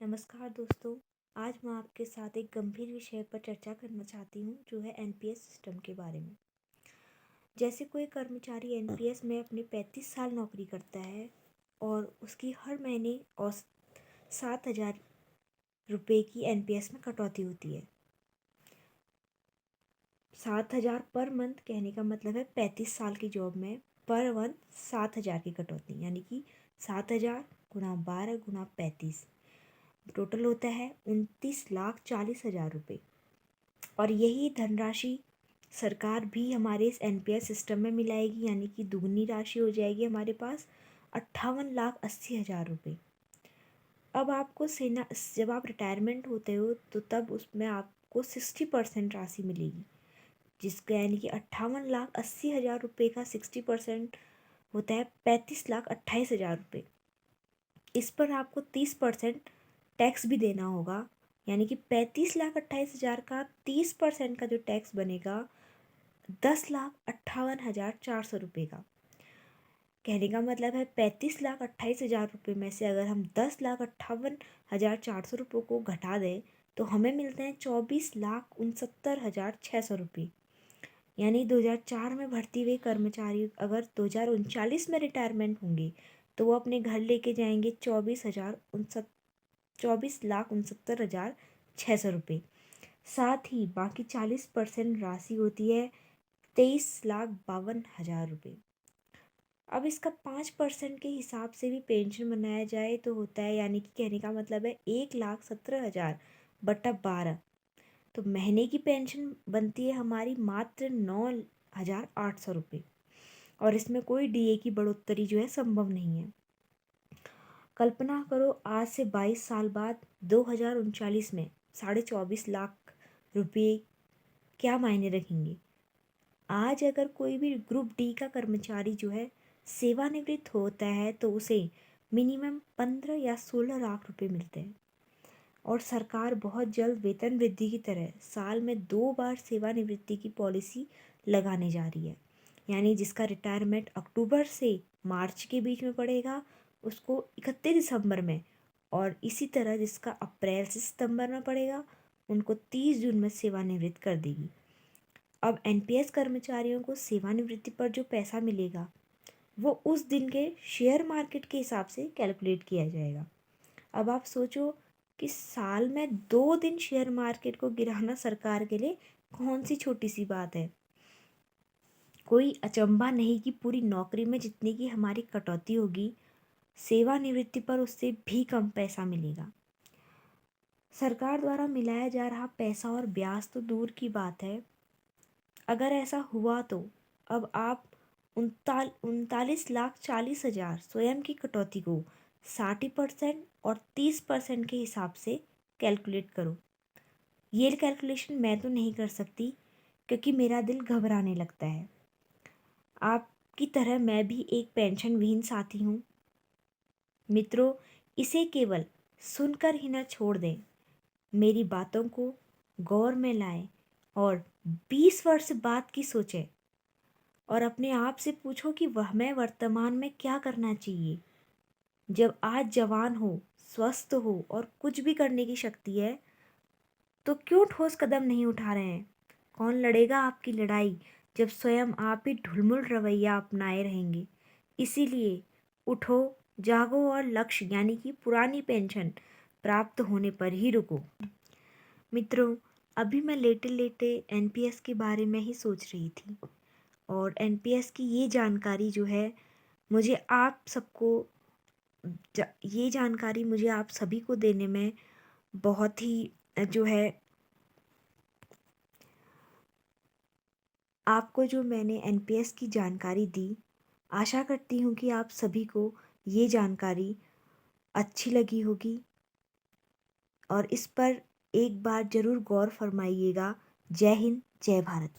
नमस्कार दोस्तों। आज मैं आपके साथ एक गंभीर विषय पर चर्चा करना चाहती हूँ जो है एनपीएस सिस्टम के बारे में। जैसे कोई कर्मचारी एनपीएस में अपने 35 साल नौकरी करता है और उसकी हर महीने औसत 7,000 रुपये की एनपीएस में कटौती होती है। 7,000 पर मंथ कहने का मतलब है 35 साल की जॉब में पर मंथ 7,000 की कटौती, यानी कि 7,000 गुणा 12 गुणा 35 टोटल होता है 29,40,000 रुपये। और यही धनराशि सरकार भी हमारे इस एनपीएस सिस्टम में मिलाएगी, यानी कि दुगनी राशि हो जाएगी हमारे पास 58,80,000 रुपये। अब आपको सेना जब आप रिटायरमेंट होते हो तो तब उसमें आपको 60% राशि मिलेगी, जिसका यानी कि 58,80,000 रुपये का 60% होता है 35,28,000 रुपये। इस पर आपको 30% टैक्स भी देना होगा, यानी कि 35,28,000 का 30% का जो टैक्स बनेगा 10,58,400 रुपये का। कहने का मतलब है 35,28,000 रुपये में से अगर हम 10,58,400 रुपये को घटा दें तो हमें मिलते हैं 24,69,600 रुपये। यानी 2004 में भर्ती हुए कर्मचारी अगर 2039 में रिटायरमेंट होंगे तो वो अपने घर लेके जाएंगे 24,69,600 रुपये। साथ ही बाकी 40% राशि होती है 23,52,000 रुपये। अब इसका 5% के हिसाब से भी पेंशन बनाया जाए तो होता है, यानी कि कहने का मतलब है 1,17,000 बटा 12, तो महीने की पेंशन बनती है हमारी मात्र 9,800 रुपये। और इसमें कोई डीए की बढ़ोतरी जो है संभव नहीं है। कल्पना करो आज से 22 साल बाद 2039 में 24,25,000 रुपये क्या मायने रखेंगे। आज अगर कोई भी ग्रुप डी का कर्मचारी जो है सेवानिवृत्त होता है तो उसे मिनिमम 15 या 16 लाख रुपए मिलते हैं। और सरकार बहुत जल्द वेतन वृद्धि की तरह साल में 2 बार सेवानिवृत्ति की पॉलिसी लगाने जा रही है, यानी जिसका रिटायरमेंट अक्टूबर से मार्च के बीच में पड़ेगा उसको 31 दिसंबर में, और इसी तरह जिसका अप्रैल से सितंबर में पड़ेगा उनको 30 जून में सेवानिवृत्त कर देगी। अब एनपीएस कर्मचारियों को सेवानिवृत्ति पर जो पैसा मिलेगा वो उस दिन के शेयर मार्केट के हिसाब से कैलकुलेट किया जाएगा। अब आप सोचो कि साल में 2 दिन शेयर मार्केट को गिराना सरकार के लिए कौन सी छोटी सी बात है। कोई अचंभा नहीं कि पूरी नौकरी में जितनी की हमारी कटौती होगी सेवानिवृत्ति पर उससे भी कम पैसा मिलेगा। सरकार द्वारा मिलाया जा रहा पैसा और ब्याज तो दूर की बात है, अगर ऐसा हुआ तो अब आप 39,40,000 स्वयं की कटौती को 60% और 30% के हिसाब से कैलकुलेट करो। ये कैलकुलेशन मैं तो नहीं कर सकती क्योंकि मेरा दिल घबराने लगता है। आपकी तरह मैं भी एक पेंशन विहीन साथी हूँ। मित्रों, इसे केवल सुनकर ही न छोड़ दें, मेरी बातों को गौर में लाएं और 20 वर्ष बाद की सोचें और अपने आप से पूछो कि वह मैं वर्तमान में क्या करना चाहिए। जब आज जवान हो, स्वस्थ हो और कुछ भी करने की शक्ति है तो क्यों ठोस कदम नहीं उठा रहे हैं। कौन लड़ेगा आपकी लड़ाई जब स्वयं आप ही ढुलमुल रवैया अपनाए रहेंगे। इसीलिए उठो, जागो और लक्ष्य यानी कि पुरानी पेंशन प्राप्त होने पर ही रुको। मित्रों, अभी मैं लेटे लेटे एनपीएस के बारे में ही सोच रही थी और एनपीएस की ये जानकारी जो है मुझे आप सबको ये जानकारी मुझे आप सभी को देने में बहुत ही जो है आपको जो मैंने एनपीएस की जानकारी दी, आशा करती हूँ कि आप सभी को ये जानकारी अच्छी लगी होगी और इस पर एक बार ज़रूर गौर फरमाइएगा। जय हिंद, जय भारत।